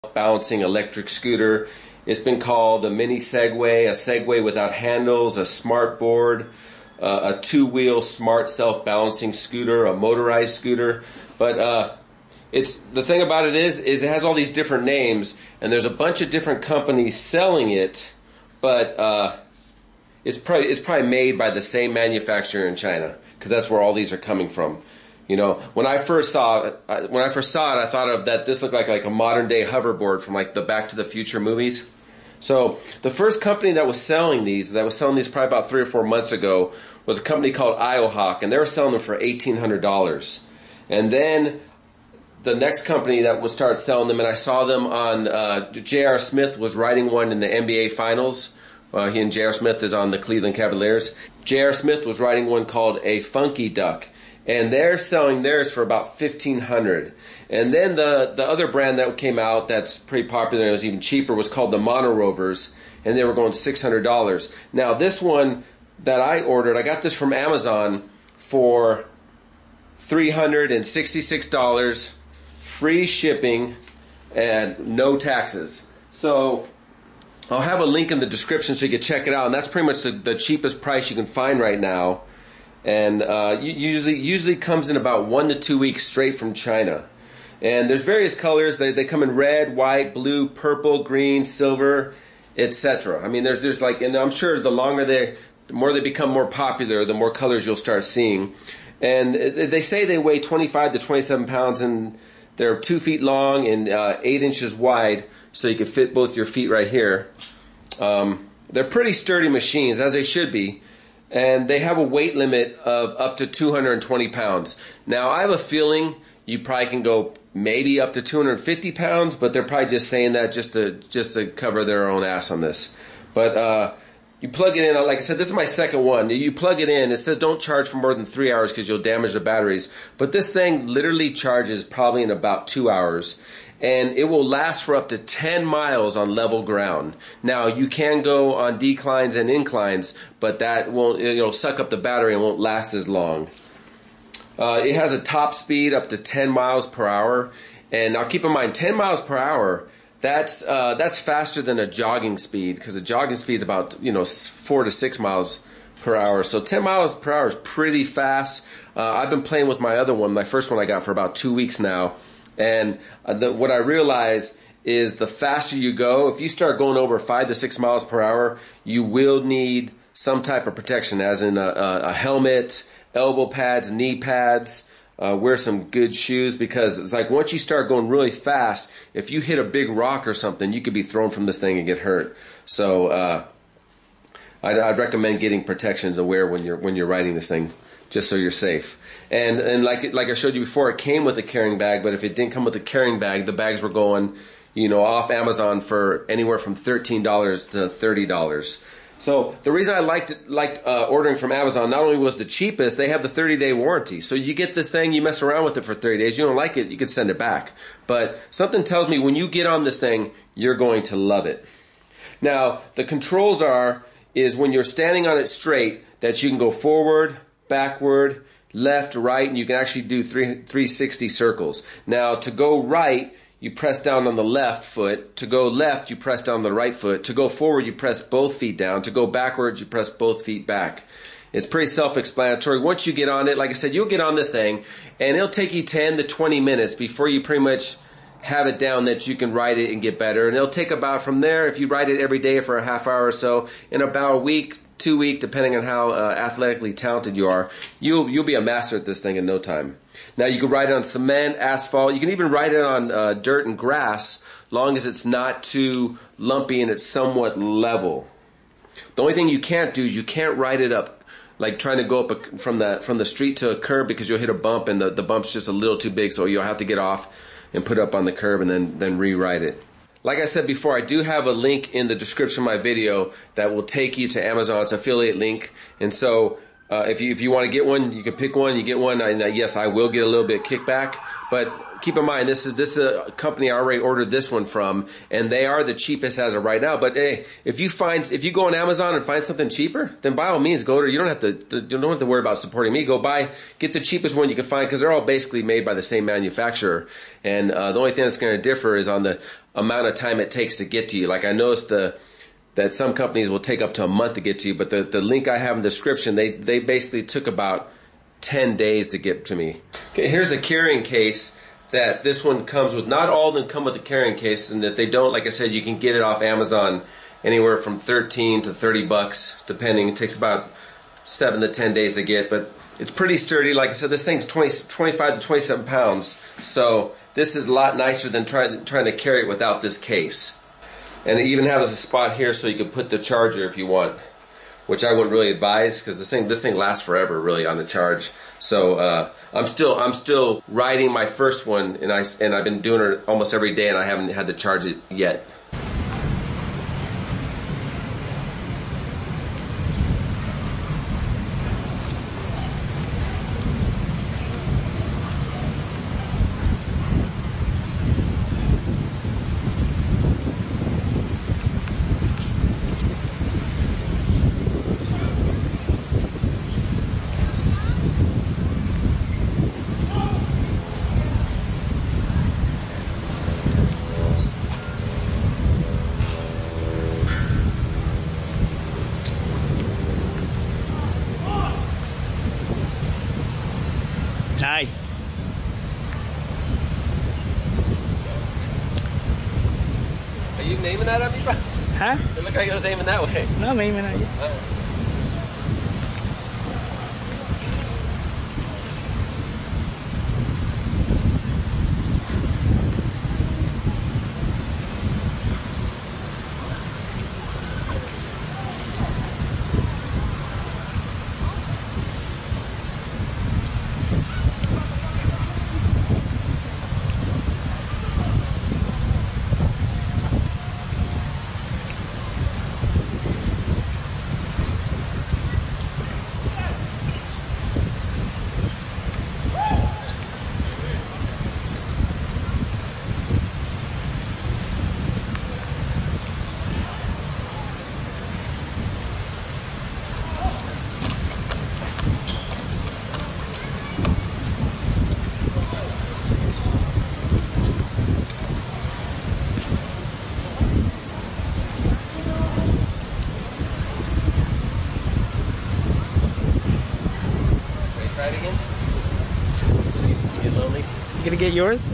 balancing electric scooter. It's been called a mini Segway, a Segway without handles, a smart board, a two-wheel smart self-balancing scooter, a motorized scooter. But it's the thing about it is it has all these different names, and there's a bunch of different companies selling it, but it's probably made by the same manufacturer in China, because that's where all these are coming from. You know, when I first saw it, I thought of that this looked like a modern day hoverboard from like the Back to the Future movies. So the first company that was selling these probably about 3 or 4 months ago, was a company called Iohawk, and they were selling them for $1,800. And then the next company that would start selling them, and I saw them on J.R. Smith was riding one in the NBA Finals. He and J.R. Smith is on the Cleveland Cavaliers. J.R. Smith was riding one called a Funky Duck, and they're selling theirs for about $1,500. And then the other brand that came out that's pretty popular and was even cheaper was called the Mono Rovers, and they were going $600. Now this one that I ordered, I got this from Amazon for $366, free shipping, and no taxes. So I'll have a link in the description so you can check it out, and that's pretty much the cheapest price you can find right now. And usually comes in about 1 to 2 weeks straight from China. And there's various colors. They come in red, white, blue, purple, green, silver, etc. I mean, there's like, and I'm sure the more they become more popular, the more colors you'll start seeing. And they say they weigh 25 to 27 pounds, and they're 2 feet long and 8 inches wide, so you can fit both your feet right here. They're pretty sturdy machines, as they should be. And they have a weight limit of up to 220 pounds. Now, I have a feeling you probably can go maybe up to 250 pounds, but they're probably just saying that just to cover their own ass on this. But you plug it in. Like I said, this is my second one. You plug it in. It says don't charge for more than 3 hours because you'll damage the batteries. But this thing literally charges probably in about 2 hours. And it will last for up to 10 miles on level ground. Now, you can go on declines and inclines, but that won't, it'll suck up the battery and won't last as long. It has a top speed up to 10 miles per hour. And now keep in mind, 10 miles per hour, that's faster than a jogging speed, because a jogging speed is about, 4 to 6 miles per hour. So 10 miles per hour is pretty fast. I've been playing with my other one, my first one I got for about 2 weeks now. And what I realize is the faster you go, if you start going over 5 to 6 miles per hour, you will need some type of protection, as in a helmet, elbow pads, knee pads, wear some good shoes, because it's like once you start going really fast, if you hit a big rock or something, you could be thrown from this thing and get hurt. So I'd recommend getting protection to wear when you're riding this thing, just so you're safe. And like I showed you before, it came with a carrying bag, but if it didn't come with a carrying bag, the bags were going, off Amazon for anywhere from $13 to $30. So the reason I liked ordering from Amazon, not only was the cheapest, they have the 30-day warranty. So you get this thing, you mess around with it for 30 days, you don't like it, you can send it back. But something tells me when you get on this thing, you're going to love it. Now, the controls is when you're standing on it straight, that you can go forward, backward, left, right, and you can actually do 360 circles. Now, to go right, you press down on the left foot. To go left, you press down on the right foot. To go forward, you press both feet down. To go backwards, you press both feet back. It's pretty self-explanatory. Once you get on it, like I said, you'll get on this thing, and it'll take you 10 to 20 minutes before you pretty much have it down that you can ride it and get better. And it'll take about from there, if you ride it every day for a half hour or so, in about a week, 2 weeks, depending on how athletically talented you are, you'll be a master at this thing in no time. Now, you can ride it on cement, asphalt. You can even ride it on dirt and grass, long as it's not too lumpy and it's somewhat level. The only thing you can't do is you can't ride it up, like trying to go up from the street to a curb, because you'll hit a bump and the bump's just a little too big, so you'll have to get off and put it up on the curb and then re-ride it. Like I said before, I do have a link in the description of my video that will take you to Amazon's affiliate link. And so if you want to get one, you can pick one, you get one. Yes, I will get a little bit kickback. But keep in mind, this is a company I already ordered this one from, and they are the cheapest as of right now. But hey, if you go on Amazon and find something cheaper, then by all means go to. You don't have to worry about supporting me. Get the cheapest one you can find, because they're all basically made by the same manufacturer. And the only thing that's going to differ is on the amount of time it takes to get to you. Like I noticed that some companies will take up to a month to get to you, but the link I have in the description, they basically took about 10 days to get to me. Okay, here's the carrying case that this one comes with. Not all of them come with a carrying case, and if they don't, like I said, you can get it off Amazon anywhere from 13 to 30 bucks, depending. It takes about 7 to 10 days to get, but it's pretty sturdy. Like I said, this thing's 25 to 27 pounds, so this is a lot nicer than trying to carry it without this case. And it even has a spot here so you can put the charger if you want, which I wouldn't really advise, because this thing lasts forever really on the charge. So I'm still riding my first one, and I've been doing it almost every day, and I haven't had to charge it yet. Nice. Are you aiming that at me, bro? Huh? It looked like I was aiming that way. No, I'm aiming at you. Try it again. You lonely? You gonna get yours?